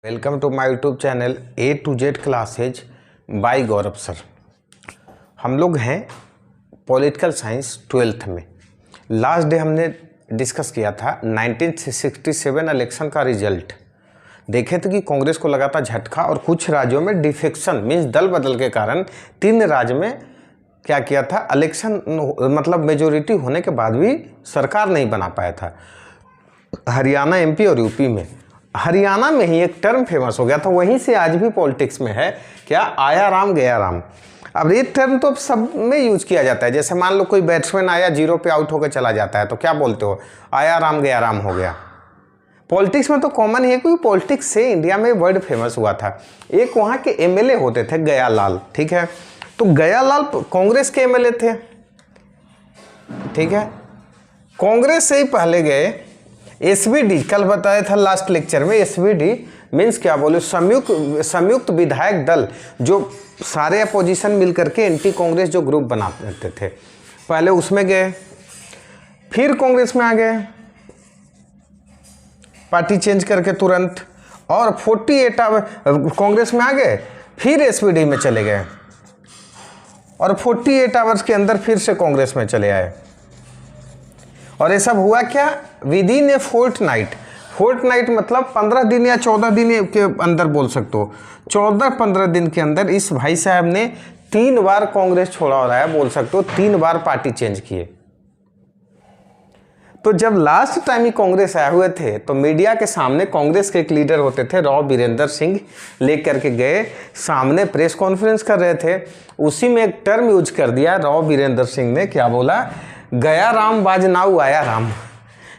Welcome to my YouTube channel A to Z classes by Gaurav sir. हम लोग हैं political science 12th में। Last day हमने discuss किया था 1967 इलेक्शन का रिजल्ट। देखे थे कि कांग्रेस को लगा था झटका और कुछ राज्यों में डिफेक्शन मीन्स दल बदल के कारण 3 राज्य में क्या किया था, इलेक्शन मतलब मेजोरिटी होने के बाद भी सरकार नहीं बना पाया था। हरियाणा, MP और यूपी में। हरियाणा में ही एक टर्म फेमस हो गया था, वहीं से आज भी पॉलिटिक्स में है क्या, आया राम गया राम। अब ये टर्म तो सब में यूज किया जाता है। जैसे मान लो कोई बैट्समैन आया 0 पे आउट होकर चला जाता है तो क्या बोलते हो, आया राम गया राम हो गया। पॉलिटिक्स में तो कॉमन है, क्योंकि पॉलिटिक्स से इंडिया में वर्ड फेमस हुआ था। एक वहाँ के MLA होते थे गयालाल, ठीक है, तो गयालाल कांग्रेस के MLA थे, ठीक है। कांग्रेस से ही पहले गए SVD, कल बताया था लास्ट लेक्चर में। SVD मीन्स क्या बोले, संयुक्त विधायक दल, जो सारे अपोजिशन मिलकर के एंटी कांग्रेस जो ग्रुप बनाते थे, पहले उसमें गए, फिर कांग्रेस में आ गए पार्टी चेंज करके तुरंत, और 48 कांग्रेस में आ गए, फिर SVD में चले गए और 48 आवर्स के अंदर फिर से कांग्रेस में चले आए। और ये सब हुआ क्या, within a fortnight. Fortnight मतलब 15 दिन या 14 दिन के अंदर बोल सकते हो। 14-15 दिन के अंदर इस भाई साहब ने 3 बार कांग्रेस छोड़ा हो रहा है, बोल सकते हो 3 बार पार्टी चेंज किए। तो जब लास्ट टाइम ही कांग्रेस आए हुए थे तो मीडिया के सामने कांग्रेस के एक लीडर होते थे राव वीरेंद्र सिंह, लेकर के गए सामने प्रेस कॉन्फ्रेंस कर रहे थे। उसी में एक टर्म यूज कर दिया राव वीरेंद्र सिंह ने, क्या बोला, गया राम बाजनाऊ आया राम।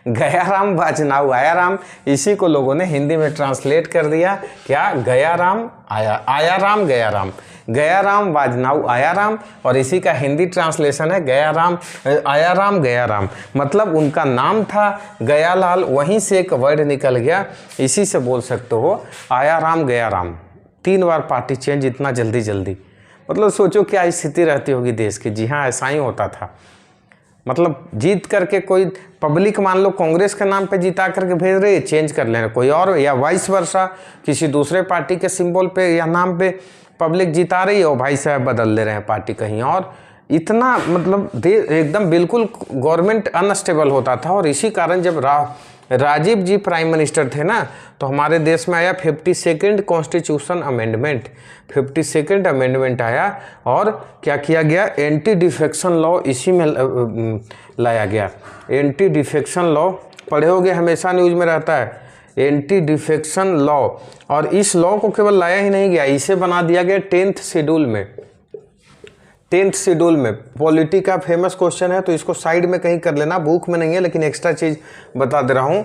गया राम बाजनाऊ आया राम, इसी को लोगों ने हिंदी में ट्रांसलेट कर दिया क्या, गया राम आया राम गया राम, गया राम बाजनाऊ आया राम। और इसी का हिंदी ट्रांसलेशन है गया राम आया राम गया राम। मतलब उनका नाम था गयालाल, वहीं से एक वर्ड निकल गया, इसी से बोल सकते हो आया राम गया राम। 3 बार पार्टी चेंज इतना जल्दी। मतलब सोचो क्या स्थिति रहती होगी देश की। जी हाँ, ऐसा ही होता था। मतलब जीत करके कोई पब्लिक मान लो कांग्रेस के नाम पे जिता करके भेज रही है, चेंज कर लेना कोई और, या वाइस वर्सा किसी दूसरे पार्टी के सिंबल पे या नाम पे पब्लिक जिता रही है और भाई साहब बदल ले रहे हैं पार्टी कहीं और। इतना मतलब एकदम बिल्कुल गवर्नमेंट अनस्टेबल होता था। और इसी कारण जब राजीव जी प्राइम मिनिस्टर थे ना, तो हमारे देश में आया 52nd constitution amendment. 52nd amendment आया और क्या किया गया, एंटी डिफेक्शन लॉ इसी में लाया गया। एंटी डिफेक्शन लॉ पढ़े होगे, हमेशा न्यूज में रहता है एंटी डिफेक्शन लॉ। और इस लॉ को केवल लाया ही नहीं गया, इसे बना दिया गया 10th शेड्यूल में। 10th शेड्यूल में पॉलिटी का फेमस क्वेश्चन है, तो इसको साइड में कहीं कर लेना, बुक में नहीं है, लेकिन एक्स्ट्रा चीज बता दे रहा हूँ।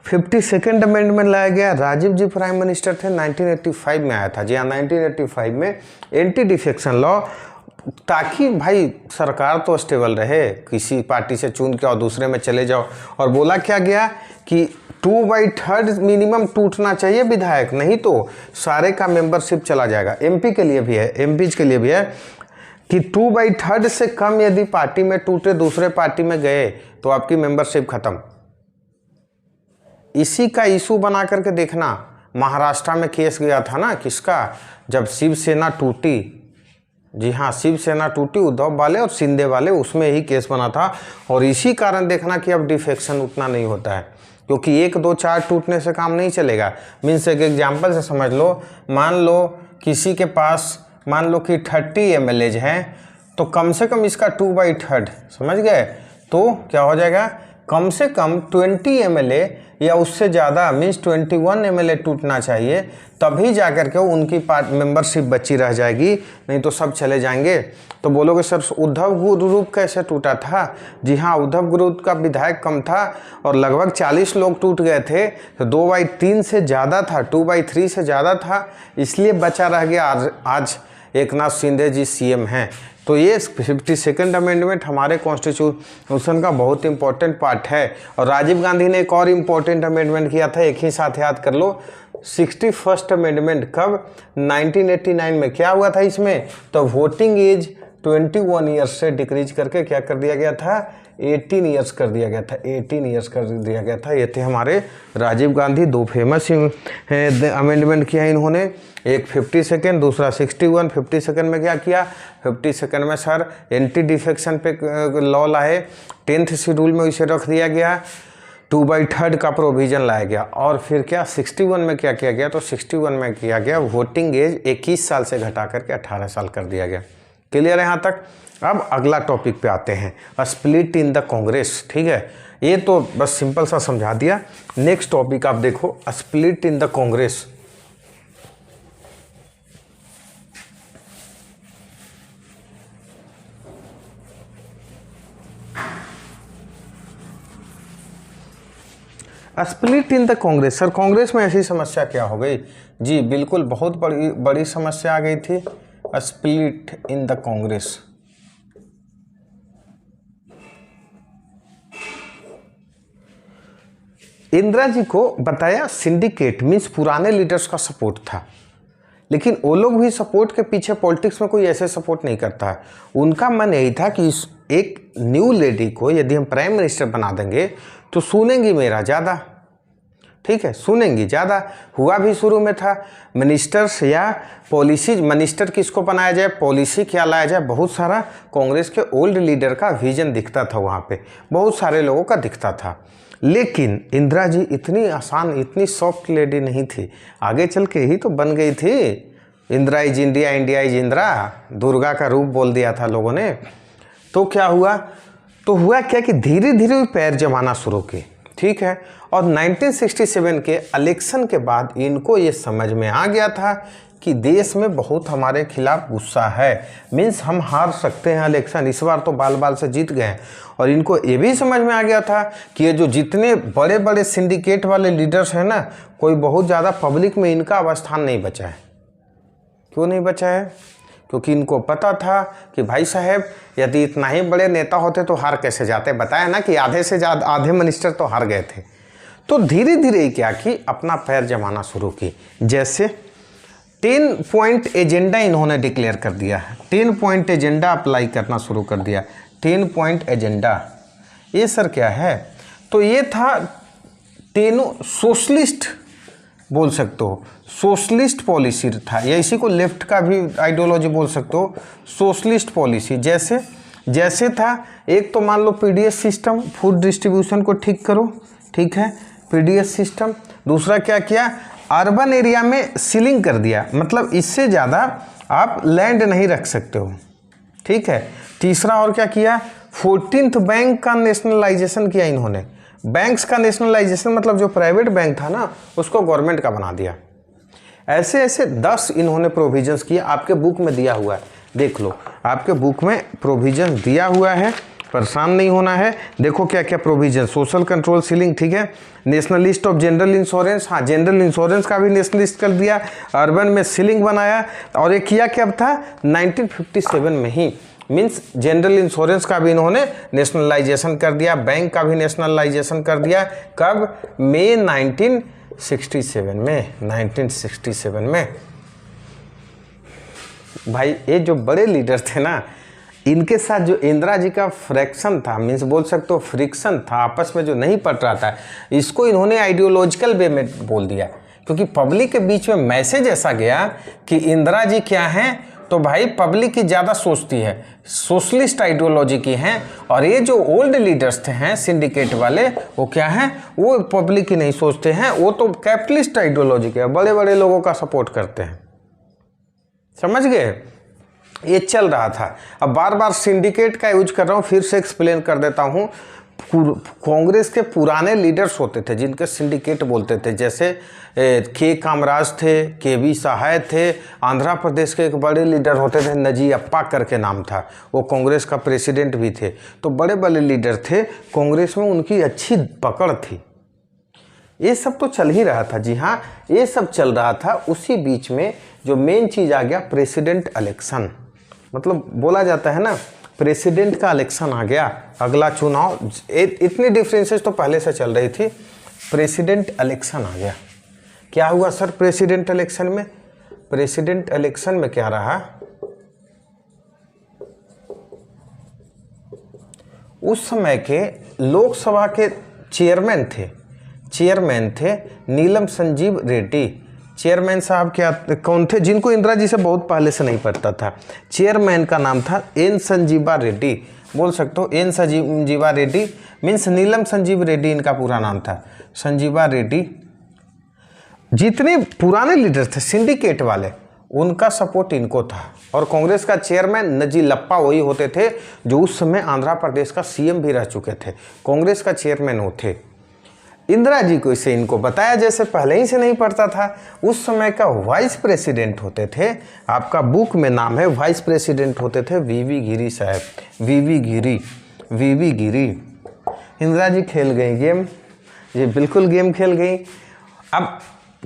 52nd अमेंडमेंट लाया गया, राजीव जी प्राइम मिनिस्टर थे, 1985 में आया था। जी हाँ, 1985 में एंटी डिफेक्शन लॉ, ताकि भाई सरकार तो स्टेबल रहे, किसी पार्टी से चुन के और दूसरे में चले जाओ। और बोला क्या गया कि 2/3 मिनिमम टूटना चाहिए विधायक, नहीं तो सारे का मेंबरशिप चला जाएगा। MP के लिए भी है, MPs के लिए भी है कि 2/3 से कम यदि पार्टी में टूटे, दूसरे पार्टी में गए तो आपकी मेंबरशिप खत्म। इसी का इशू बना करके देखना, महाराष्ट्र में केस गया था ना, किसका, जब शिवसेना टूटी। जी हाँ, शिवसेना टूटी, उद्धव वाले और शिंदे वाले, उसमें ही केस बना था। और इसी कारण देखना कि अब डिफेक्शन उतना नहीं होता है, क्योंकि 1, 2, 4 टूटने से काम नहीं चलेगा। मीन्स एक एग्जाम्पल से समझ लो, मान लो किसी के पास मान लो कि 30 MLAs हैं, तो कम से कम इसका 2/3 समझ गए, तो क्या हो जाएगा, कम से कम 20 MLA या उससे ज़्यादा मीन्स 21 MLA टूटना चाहिए, तभी जाकर के उनकी मेंबरशिप बची रह जाएगी, नहीं तो सब चले जाएंगे। तो बोलोगे सर उद्धव ग्रुप कैसे टूटा था। जी हाँ, उद्धव ग्रुप का विधायक कम था और लगभग 40 लोग टूट गए थे, तो 2/3 से ज़्यादा था, 2/3 से ज़्यादा था, इसलिए बचा रह गया। आज एकनाथ शिंदे जी CM हैं। तो ये 52nd अमेंडमेंट हमारे कॉन्स्टिट्यूशन का बहुत इंपॉर्टेंट पार्ट है। और राजीव गांधी ने एक और इम्पोर्टेंट अमेंडमेंट किया था, एक ही साथ याद कर लो, 61st अमेंडमेंट। कब, 1989 में। क्या हुआ था इसमें, तो वोटिंग एज 21 ईयर्स से डिक्रीज करके क्या कर दिया गया था, 18 ईयर्स कर दिया गया था, 18 ईयर्स कर दिया गया था। ये थे हमारे राजीव गांधी। 2 फेमस अमेंडमेंट किया इन्होंने, एक 50 सेकेंड, दूसरा 61। 50 सेकेंड में क्या किया, 50 सेकेंड में सर एंटी डिफेक्शन पे लॉ लाए, 10th शेड्यूल में इसे रख दिया गया, 2/3 का प्रोविज़न लाया गया। और फिर क्या 61 में क्या किया गया, तो 61 में किया गया वोटिंग एज 21 साल से घटा करके 18 साल कर दिया गया। क्लियर है यहाँ तक। अब अगला टॉपिक पे आते हैं, स्प्लिट इन द कांग्रेस। ठीक है, ये तो बस सिंपल सा समझा दिया। नेक्स्ट टॉपिक आप देखो, split in the Congress. Split in the Congress. Sir Congress में ऐसी समस्या क्या हो गई? जी बिल्कुल, बहुत बड़ी समस्या आ गई थी, split in the Congress. Indira ji को बताया सिंडिकेट मीन्स पुराने लीडर्स का सपोर्ट था, लेकिन वो लोग भी सपोर्ट के पीछे पॉलिटिक्स में कोई ऐसे सपोर्ट नहीं करता है। उनका मन यही था कि एक न्यू लेडी को यदि हम प्राइम मिनिस्टर बना देंगे तो सुनेंगी मेरा ज़्यादा, ठीक है, सुनेंगी ज़्यादा। हुआ भी शुरू में था मिनिस्टर्स या पॉलिसी, मिनिस्टर किसको बनाया जाए, पॉलिसी क्या लाया जाए, बहुत सारा कांग्रेस के ओल्ड लीडर का विजन दिखता था वहाँ पे, बहुत सारे लोगों का दिखता था। लेकिन इंदिरा जी इतनी आसान, इतनी सॉफ्ट लेडी नहीं थी, आगे चल के ही तो बन गई थी Indira is India, India is Indira, Durga का रूप बोल दिया था लोगों ने। तो क्या हुआ, तो हुआ क्या कि धीरे धीरे पैर जमाना शुरू की, ठीक है। और 1967 के इलेक्शन के बाद इनको ये समझ में आ गया था कि देश में बहुत हमारे खिलाफ गुस्सा है, मीन्स हम हार सकते हैं इलेक्शन, इस बार तो बाल बाल से जीत गए। और इनको ये भी समझ में आ गया था कि ये जो जितने बड़े बड़े सिंडिकेट वाले लीडर्स हैं ना, कोई बहुत ज़्यादा पब्लिक में इनका अवस्थान नहीं बचा है। क्यों नहीं बचा है? क्योंकि इनको पता था कि भाई साहब यदि इतना ही बड़े नेता होते तो हार कैसे जाते, बताया ना कि आधे से ज़्यादा आधे मिनिस्टर तो हार गए थे। तो धीरे धीरे क्या कि अपना पैर जमाना शुरू की, जैसे 10 पॉइंट एजेंडा इन्होंने डिक्लेयर कर दिया है, 10 पॉइंट एजेंडा अप्लाई करना शुरू कर दिया। 10 पॉइंट एजेंडा, ये सर क्या है, तो ये था 10 सोशलिस्ट बोल सकते हो, सोशलिस्ट पॉलिसी था, या इसी को लेफ्ट का भी आइडियोलॉजी बोल सकते हो, सोशलिस्ट पॉलिसी। जैसे था, एक तो मान लो पीडीएस सिस्टम, फूड डिस्ट्रीब्यूशन को ठीक करो, ठीक है, पीडीएस सिस्टम। दूसरा क्या किया, अर्बन एरिया में सीलिंग कर दिया, मतलब इससे ज़्यादा आप लैंड नहीं रख सकते हो, ठीक है। तीसरा और क्या किया, 14th बैंक का नेशनलाइजेशन किया इन्होंने। बैंक्स का नेशनलाइजेशन मतलब जो प्राइवेट बैंक था ना, उसको गवर्नमेंट का बना दिया। ऐसे ऐसे 10 इन्होंने प्रोविजंस किए, आपके बुक में दिया हुआ है, देख लो, आपके बुक में प्रोविजन दिया हुआ है, परेशान नहीं होना है। देखो क्या क्या प्रोविजन, सोशल कंट्रोल सीलिंग, ठीक है, national list of general insurance, हाँ जनरल इंश्योरेंस का भी नेशनल लिस्ट कर दिया, अर्बन में सीलिंग बनाया। और ये किया कब था, 1957 में ही, मीन्स जनरल इंश्योरेंस का भी इन्होंने नेशनलाइजेशन कर दिया, बैंक का भी नेशनलाइजेशन कर दिया। कब, मई 1967 में, 1967 में। भाई ये जो बड़े लीडर थे ना, इनके साथ जो इंदिरा जी का फ्रैक्शन था, मीन्स बोल सकते हो फ्रिक्शन था, आपस में जो नहीं पट रहा था, इसको इन्होंने आइडियोलॉजिकल वे में बोल दिया। क्योंकि पब्लिक के बीच में मैसेज ऐसा गया कि इंदिरा जी क्या हैं, तो भाई पब्लिक की ज़्यादा सोचती है, सोशलिस्ट आइडियोलॉजी की हैं। और ये जो ओल्ड लीडर्स थे हैं सिंडिकेट वाले, वो क्या हैं, वो पब्लिक की नहीं सोचते हैं, वो तो कैपिटलिस्ट आइडियोलॉजी के बड़े बड़े लोगों का सपोर्ट करते हैं। समझ गए, ये चल रहा था। अब बार बार सिंडिकेट का यूज कर रहा हूँ, फिर से एक्सप्लेन कर देता हूँ। कांग्रेस के पुराने लीडर्स होते थे जिनके सिंडिकेट बोलते थे, जैसे के कामराज थे, केवी सहाय थे, आंध्र प्रदेश के एक बड़े लीडर होते थे, नजी अप्पा करके नाम था, वो कांग्रेस का प्रेसिडेंट भी थे। तो बड़े बड़े लीडर थे कांग्रेस में, उनकी अच्छी पकड़ थी। ये सब तो चल ही रहा था, जी हाँ, ये सब चल रहा था। उसी बीच में जो मेन चीज़ आ गया, प्रेसिडेंट इलेक्शन, मतलब बोला जाता है ना प्रेसिडेंट का इलेक्शन आ गया, अगला चुनाव। इतनी डिफरेंसेस तो पहले से चल रही थी, प्रेसिडेंट इलेक्शन आ गया। क्या हुआ सर प्रेसिडेंट इलेक्शन में? प्रेसिडेंट इलेक्शन में क्या रहा, उस समय के लोकसभा के चेयरमैन थे नीलम संजीव रेड्डी। चेयरमैन साहब क्या कौन थे, जिनको इंदिरा जी से बहुत पहले से नहीं पता था। चेयरमैन का नाम था एन संजीवा रेड्डी, बोल सकते हो एन संजीवा रेड्डी मीन्स नीलम संजीव रेड्डी इनका पूरा नाम था, संजीवा रेड्डी। जितने पुराने लीडर थे सिंडिकेट वाले, उनका सपोर्ट इनको था। और कांग्रेस का चेयरमैन नजीलप्पा वही होते थे जो उस समय आंध्र प्रदेश का सीएम भी रह चुके थे। कांग्रेस का चेयरमैन वो थे। इंदिरा जी को इसे इनको बताया जैसे पहले ही से नहीं पड़ता था। उस समय का वाइस प्रेसिडेंट होते थे, आपका बुक में नाम है वाइस प्रेसिडेंट होते थे वीवी गिरी साहब, वीवी गिरी। इंदिरा जी खेल गई गेम, ये बिल्कुल गेम खेल गई। अब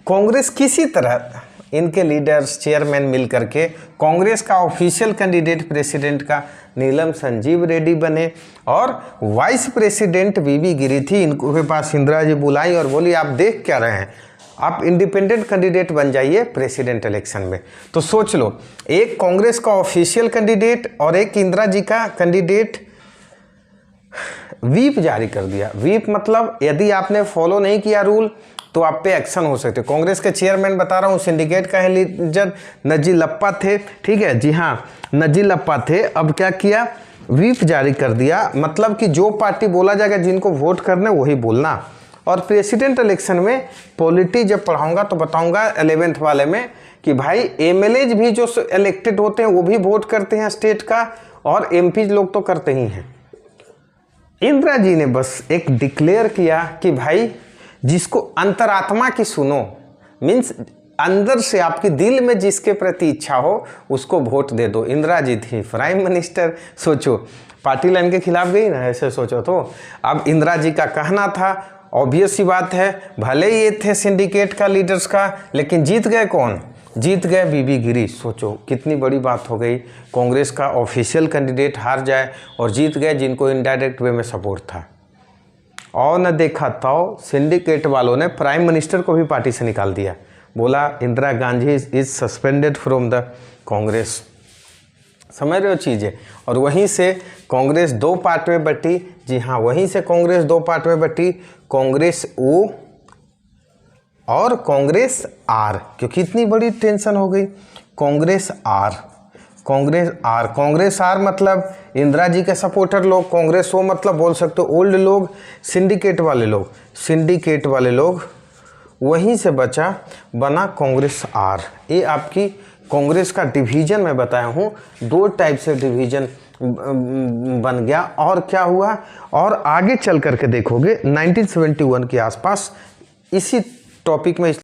कांग्रेस किसी तरह इनके लीडर्स चेयरमैन मिल करके कांग्रेस का ऑफिशियल कैंडिडेट प्रेसिडेंट का नीलम संजीव रेड्डी बने और वाइस प्रेसिडेंट वीवी गिरी थी। इनको के पास इंदिरा जी बुलाई और बोली आप देख क्या रहे हैं, आप इंडिपेंडेंट कैंडिडेट बन जाइए प्रेसिडेंट इलेक्शन में। तो सोच लो, एक कांग्रेस का ऑफिशियल कैंडिडेट और एक इंदिरा जी का कैंडिडेट व्हीप जारी कर दिया। व्हीप मतलब यदि आपने फॉलो नहीं किया रूल तो आप पे एक्शन हो सकते। कांग्रेस के चेयरमैन बता रहा हूँ, सिंडिकेट का लीडर नजीलप्पा थे, ठीक है जी हाँ, नजीलप्पा थे। अब क्या किया, व्हीप जारी कर दिया, मतलब कि जो पार्टी बोला जाएगा जिनको वोट करने वही बोलना। और प्रेसिडेंट इलेक्शन में पॉलिटी जब पढ़ाऊंगा तो बताऊंगा 11th वाले में कि भाई एमएलएज भी जो इलेक्टेड होते हैं वो भी वोट करते हैं स्टेट का, और एमपी लोग तो करते ही हैं। इंदिरा जी ने बस एक डिक्लेयर किया कि भाई जिसको अंतरात्मा की सुनो, मीन्स अंदर से आपके दिल में जिसके प्रति इच्छा हो उसको वोट दे दो। इंदिरा जी थी प्राइम मिनिस्टर, सोचो पार्टी लाइन के खिलाफ गई ना, ऐसे सोचो। तो अब इंदिरा जी का कहना था, ऑब्वियस सी बात है, भले ये थे सिंडिकेट का लीडर्स का, लेकिन जीत गए कौन, जीत गए वीवी गिरी। सोचो कितनी बड़ी बात हो गई, कांग्रेस का ऑफिशियल कैंडिडेट हार जाए और जीत गए जिनको इनडायरेक्ट वे में सपोर्ट था। और न देखा तो सिंडिकेट वालों ने प्राइम मिनिस्टर को भी पार्टी से निकाल दिया, बोला Indira Gandhi is suspended from the Congress. समझ रहे हो चीज़ें। और वहीं से कांग्रेस दो पार्ट में बटी, जी हाँ वहीं से कांग्रेस दो पार्ट में बटी, कांग्रेस ओ और कांग्रेस आर। क्योंकि इतनी बड़ी टेंशन हो गई, कांग्रेस आर, कांग्रेस आर मतलब इंदिरा जी के सपोर्टर लोग, कांग्रेस ओ मतलब बोल सकते हो ओल्ड लोग, सिंडिकेट वाले लोग, वहीं से बचा बना कांग्रेस आर। ये आपकी कांग्रेस का डिवीजन मैं बताया हूँ, दो टाइप से डिवीजन बन गया। और क्या हुआ, और आगे चल करके देखोगे 1971 के आसपास इसी टॉपिक में